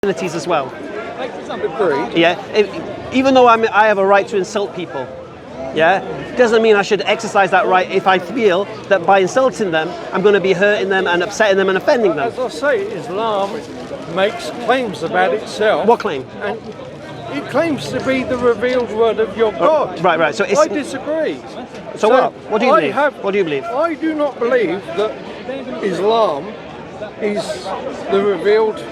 abilities as well. Agreed. Yeah, even though I have a right to insult people, yeah, doesn't mean I should exercise that right if I feel that by insulting them, I'm going to be hurting them and upsetting them and offending them. As I say, Islam makes claims about itself. What claim? And it claims to be the revealed word of your God. Right. So I disagree. So what? What do you believe? What do you believe? I do not believe that Islam is the revealed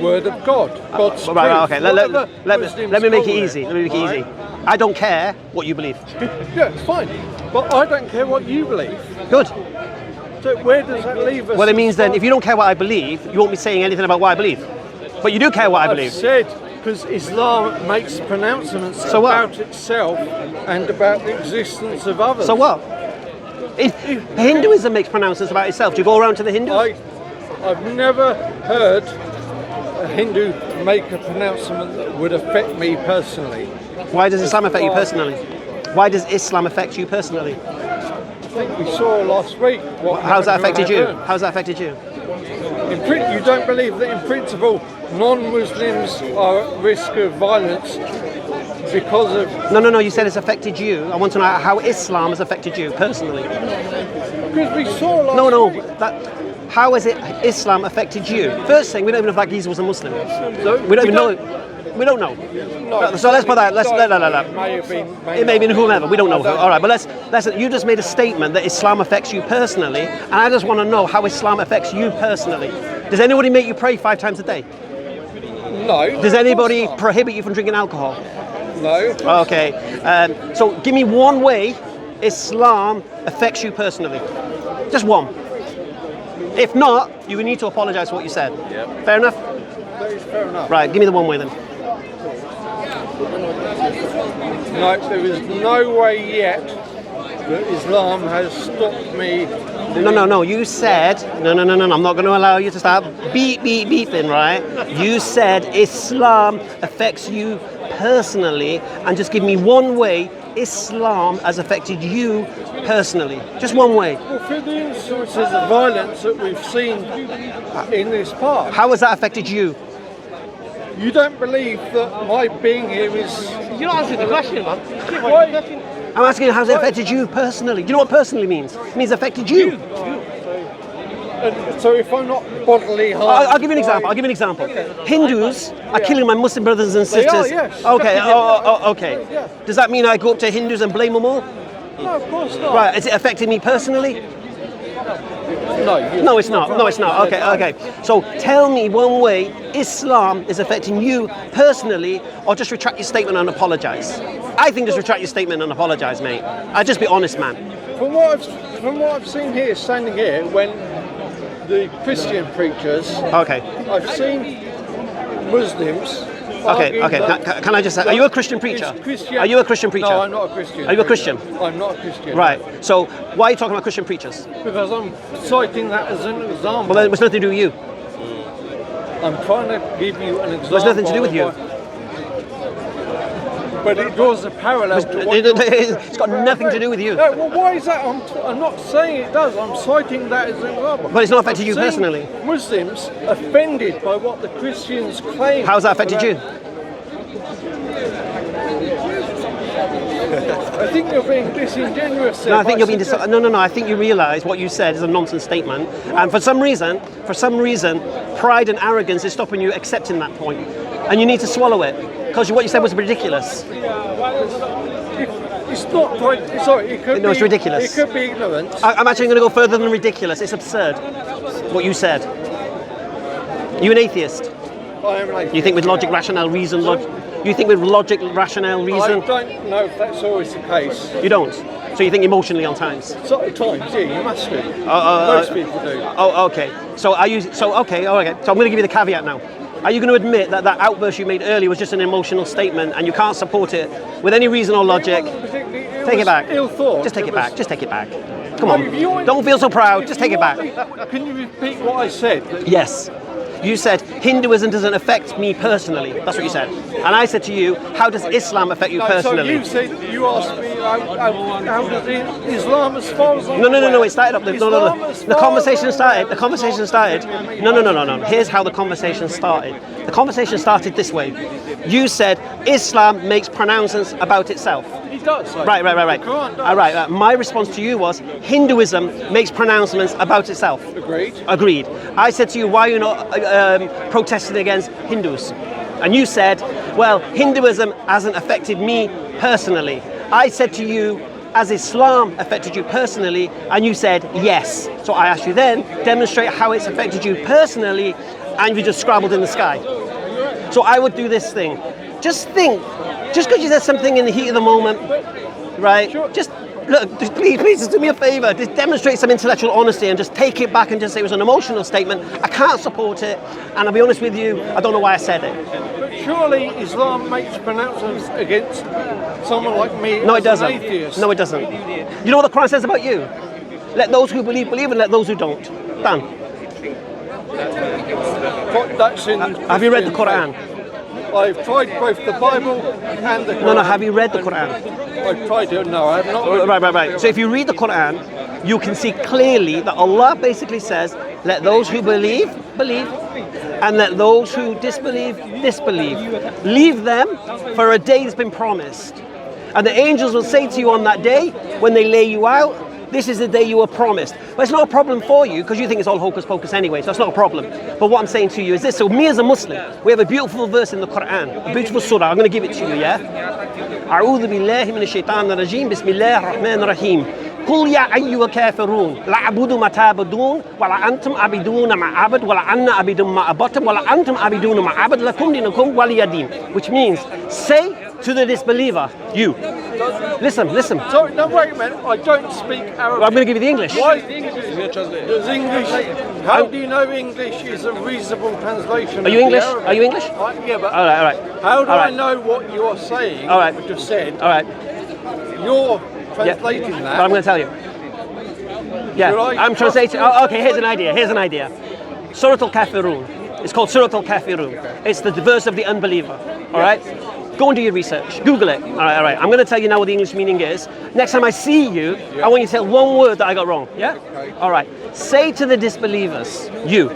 word of God. God's truth. Right, okay. Let me make it Muslims easy. call Let me make it easy. I don't care what you believe. Yeah, it's fine. But I don't care what you believe. Good. So where does that leave us? Well, it means then if you don't care what I believe, you won't be saying anything about what I believe. But you do care what I believe. I've said, because Islam makes pronouncements So what? about itself and about the existence of others. So what? If Hinduism makes pronouncements about itself, do you go around to the Hindus? I've never heard a Hindu make a pronouncement that would affect me personally. Why does Islam affect you personally? Why does Islam affect you personally? I think we saw last week what How's that affected you? happened. How's that affected you? You don't believe that in principle non-Muslims are at risk of violence because of... No, you said it's affected you. I want to know how Islam has affected you personally. Because we saw last week... How has Islam affected you? First thing, we don't even know if that geezer was a Muslim. No, we don't even know. We don't know. No, so let's put that. It may have been. It may have been whomever. We don't know. All right, but let's. You just made a statement that Islam affects you personally, and I just want to know how Islam affects you personally. Does anybody make you pray 5 times a day? No. Does anybody prohibit you from drinking alcohol? No. Okay. So give me one way Islam affects you personally. Just one. If not, you need to apologise for what you said. Yep. Fair enough? That is fair enough. Right, give me the one way then. No, there is no way yet that Islam has stopped me. No. You said no. I'm not going to allow you to start beeping, right? You said Islam affects you personally, and just give me one way Islam has affected you personally. Just one way. Well, through the instances of violence that we've seen in this park. How has that affected you? You don't believe that my being here is... You're not answering the question, man. I'm asking you, how's it affected you personally? Do you know what personally means? It means affected you. So if I'm not bodily harmed... I'll give you an example. Okay. Hindus are killing my Muslim brothers and sisters. They are, yes. Okay, okay. Yeah. Does that mean I go up to Hindus and blame them all? No, of course not. Right, is it affecting me personally? No, it's not. Okay. So tell me one way Islam is affecting you personally, or just retract your statement and apologise. I think just retract your statement and apologise, mate. I'd just be honest, man. From what I've seen here, standing here, when the Christian preachers, Okay. I've seen Muslims. Okay. Can I just say, are you a Christian preacher? Are you a Christian preacher? No, I'm not a Christian. Are you a Christian? I'm not a Christian. Right. So why are you talking about Christian preachers? Because I'm citing that as an example. Well, then it's nothing to do with you. I'm trying to give you an example. There's nothing to do with you. But it draws a parallel to what It's got nothing to do with you. No, well, why is that? I'm not saying it does. I'm citing that as an example. But it's not affected you personally. Muslims offended by what the Christians claim. How's that affected you? I think you're being disingenuous. No, I think you're being No. I think you realise what you said is a nonsense statement, and for some reason, pride and arrogance is stopping you accepting that point, and you need to swallow it because what you said was ridiculous. It's not quite. Sorry, it could be. No, it's ridiculous. It could be ignorance. I'm actually going to go further than ridiculous. It's absurd. What you said. You an atheist? I am an atheist. You think with logic, rationale, reason, You think with logic, rationale, reason? I don't know if that's always the case. You don't? So you think emotionally on times? So at times, yeah, you must do. Most people do. Oh, okay. So are you? So okay. So I'm going to give you the caveat now. Are you going to admit that outburst you made earlier was just an emotional statement and you can't support it with any reason or logic? Take it back. Ill thought. Just take it back. Just take it back. Come on. Don't feel so proud. Just take it back. Can you repeat what I said? Yes. You said Hinduism doesn't affect me personally. That's what you said. And I said to you, how does Islam affect you personally? So you said, you asked me, how does Islam as far as I'm No, it started up. No. Islam The conversation started. The conversation started. No. Here's how the conversation started. The conversation started this way. You said Islam makes pronouncements about itself. It does. Right. The Quran does. All right. My response to you was Hinduism makes pronouncements about itself. Agreed. I said to you, why are you not protesting against Hindus? And you said, well, Hinduism hasn't affected me personally. I said to you, has Islam affected you personally? And you said, yes. So I asked you then, demonstrate how it's affected you personally, and you just scrabbled in the sky. So I would do this thing. Just think, just because you said something in the heat of the moment, right? Sure. Just look, please, just do me a favor. Just demonstrate some intellectual honesty and just take it back and just say it was an emotional statement. I can't support it, and I'll be honest with you, I don't know why I said it. But surely Islam makes pronouncements against someone like me No, it as doesn't. an atheist. No, it doesn't. You know what the Quran says about you? Let those who believe, and let those who don't. Done. That's in Have you read the Quran? I've tried both the Bible and the Quran. No, have you read the Quran? I've tried it, no, I have not. Right. So if you read the Quran, you can see clearly that Allah basically says, let those who believe, and let those who disbelieve. Leave them for a day that's been promised. And the angels will say to you on that day, when they lay you out, this is the day you were promised. But it's not a problem for you, because you think it's all hocus pocus anyway, so it's not a problem. But what I'm saying to you is this, so me as a Muslim, we have a beautiful verse in the Quran, a beautiful surah, I'm going to give it to you, yeah? أعوذ بالله من الشيطان الرجيم بسم الله الرحمن الرحيم قل يا أيها الكافرون لا أعبد ما تعبدون ولا أنتم عابدون ما أعبد ولا أنا عابد ما عبدتم ولا أنتم عابدون ما أعبد لكم دينكم ولي دين. Which means, say to the disbeliever, you. Listen. Sorry, no, wait a minute. I don't speak Arabic. I'm going to give you the English. Why? Does English? How do you know English is a reasonable translation? Are you of English? the Arabic? Are you English? Yeah, but All right. how do All I right. know what you are saying? All right. What you've said. All right. You're translating But that. I'm going to tell you. Yeah, I'm translating. Okay, here's an idea. Surat al-Kafirun. It's called Surat al-Kafirun. It's the verse of the unbeliever. All right? Go and do your research. Google it. All right. I'm going to tell you now what the English meaning is. Next time I see you, I want you to tell one word that I got wrong. Yeah? Okay. All right. Say to the disbelievers, you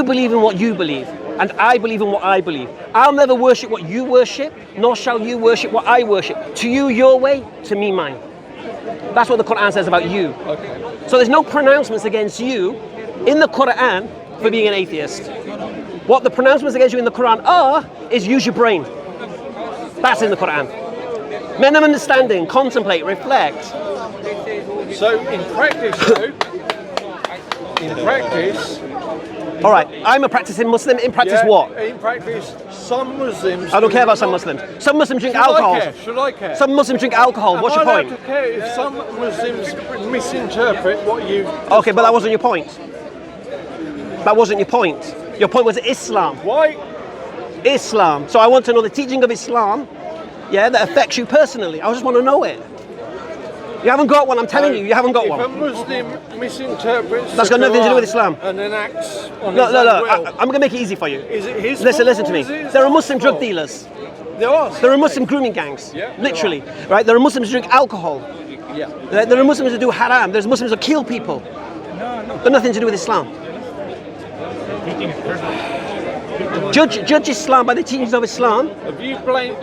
believe in what you believe, and I believe in what I believe. I'll never worship what you worship, nor shall you worship what I worship. To you, your way, to me, mine. That's what the Quran says about you. Okay. So there's no pronouncements against you in the Quran for being an atheist. What the pronouncements against you in the Quran are is use your brain. That's in the Quran. Men of understanding, contemplate, reflect. So in practice, though, All right, I'm a practicing Muslim. In practice, what? In practice, some Muslims. I don't care about some Muslims. Some Muslims drink alcohol. Should I care? Some Muslims drink alcohol. What's your point? I don't care if some Muslims misinterpret what you. Okay, but that wasn't your point. That wasn't your point. Your point was Islam. Why? Islam. So I want to know the teaching of Islam, that affects you personally. I just want to know it. You haven't got one, I'm telling you haven't got if one. If a Muslim misinterprets that's got nothing to do with Islam. And then acts on No, his own will, I'm going to make it easy for you. Is it his Listen fault to me. or is it There are Muslim his drug fault? dealers. There are Muslim grooming gangs. Yeah, literally. Right? There are Muslims who drink alcohol. Yeah. There are Muslims who do haram. There's Muslims who kill people. Got nothing to do with Islam. Judge Islam by the teachings of Islam. Have you blamed?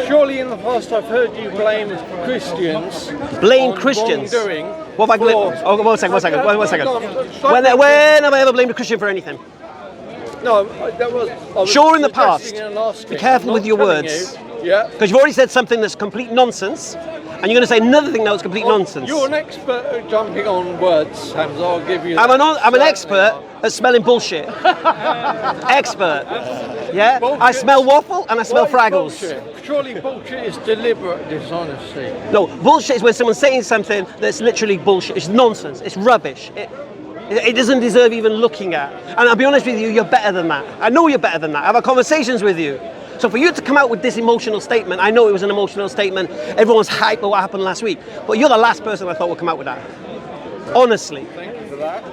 Surely in the past I've heard you blame Christians. Blame on Christians. Wrongdoing. What have I blamed? Oh, one second. When have I ever blamed a Christian for anything? No, that was. I was sure, in the past. Asking, be careful with your words. Yeah. Because you've already said something that's complete nonsense, and you're going to say another thing that was complete nonsense. You're an expert at jumping on words, Hamza. I'll give you. I'm an expert at smelling bullshit. Expert. Yeah. Bullshit. I smell waffle and I smell Fraggles. Bullshit? Surely bullshit is deliberate dishonesty. No, bullshit is when someone's saying something that's literally bullshit. It's nonsense. It's rubbish. It doesn't deserve even looking at. And I'll be honest with you, you're better than that. I know you're better than that. I've had conversations with you. So for you to come out with this emotional statement, I know it was an emotional statement. Everyone's hyped about what happened last week. But you're the last person I thought would come out with that. Honestly. Thank you for that.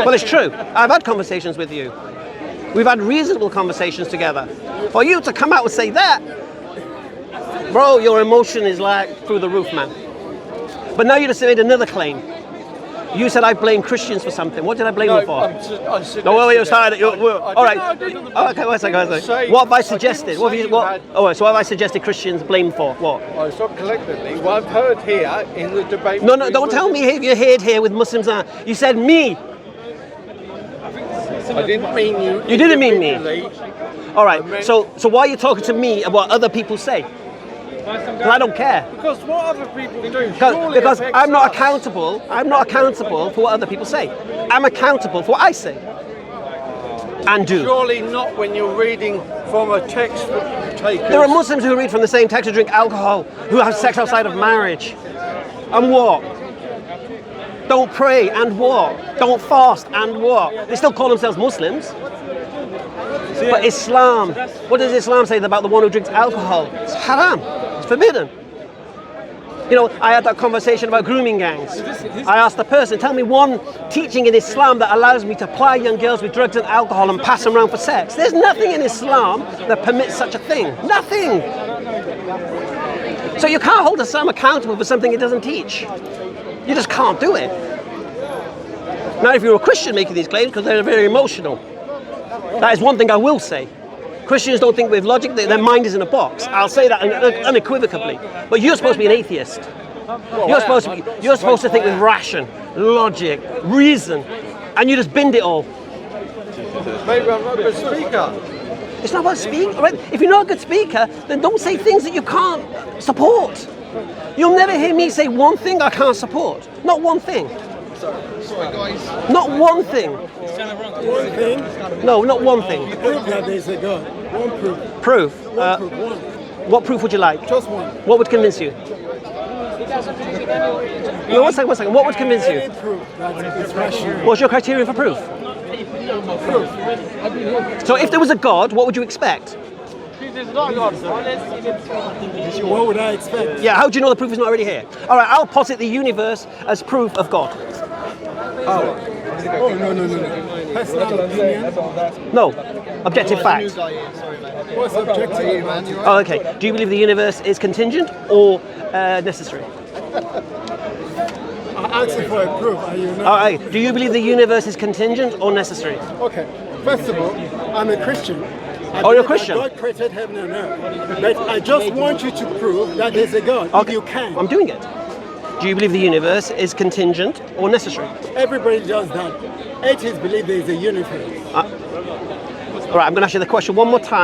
Well, it's true. I've had conversations with you. We've had reasonable conversations together. For you to come out and say that, bro, your emotion is like through the roof, man. But now you just made another claim. You said I blame Christians for something. What did I blame them for? No, wait, sorry. All right. Oh, okay, one second. What have I suggested? So what have I suggested Christians blame for? What? Oh, it's not collectively. What I've heard here in the debate. No, don't tell me you heard here with Muslims. You said me. I didn't mean you. You didn't mean me. All right. So why are you talking to me about what other people say? Because I don't care. Because what other people do. Because I'm not accountable. I'm not accountable for what other people say. I'm accountable for what I say and do. Surely not when you're reading from a text. There are Muslims who read from the same text who drink alcohol, who have sex outside of marriage, and what? Don't pray and what? Don't fast and what? They still call themselves Muslims. But Islam, what does Islam say about the one who drinks alcohol? It's haram. It's forbidden. You know, I had that conversation about grooming gangs. I asked the person, tell me one teaching in Islam that allows me to ply young girls with drugs and alcohol and pass them around for sex. There's nothing in Islam that permits such a thing. Nothing. So you can't hold Islam accountable for something it doesn't teach. You just can't do it. Now, if you're a Christian making these claims, because they're very emotional, that is one thing I will say. Christians don't think with logic, their mind is in a box. I'll say that unequivocally. But you're supposed to be an atheist. You're supposed to think with ration, logic, reason, and you just bend it all. Maybe I'm not a good speaker. It's not about speaking, right? If you're not a good speaker, then don't say things that you can't support. You'll never hear me say one thing I can't support. Not one thing. Sorry, guys. Not one thing. One thing? No, not one thing. Proof that there's a God. One proof. Proof? One proof. One. What proof would you like? Just one. What would convince you? No, one second. What would convince you? Any proof that it's rational. What's your criteria for proof? Proof. So if there was a God, what would you expect? What would I expect? Yeah, how do you know the proof is not already here? All right, I'll posit the universe as proof of God. Oh, no. Personal opinion. No, objective fact. What's objective? Oh, okay. Do you believe the universe is contingent or necessary? I asked you for a proof. Are you not? All right. Do you believe the universe is contingent or necessary? Okay. First of all, I'm a Christian. Oh, you're a Christian? God created heaven and earth. But I just want you to prove that there's a God. Okay. If you can. I'm doing it. Do you believe the universe is contingent or necessary? Everybody does that. Atheists believe there is a universe. All right, I'm going to ask you the question one more time.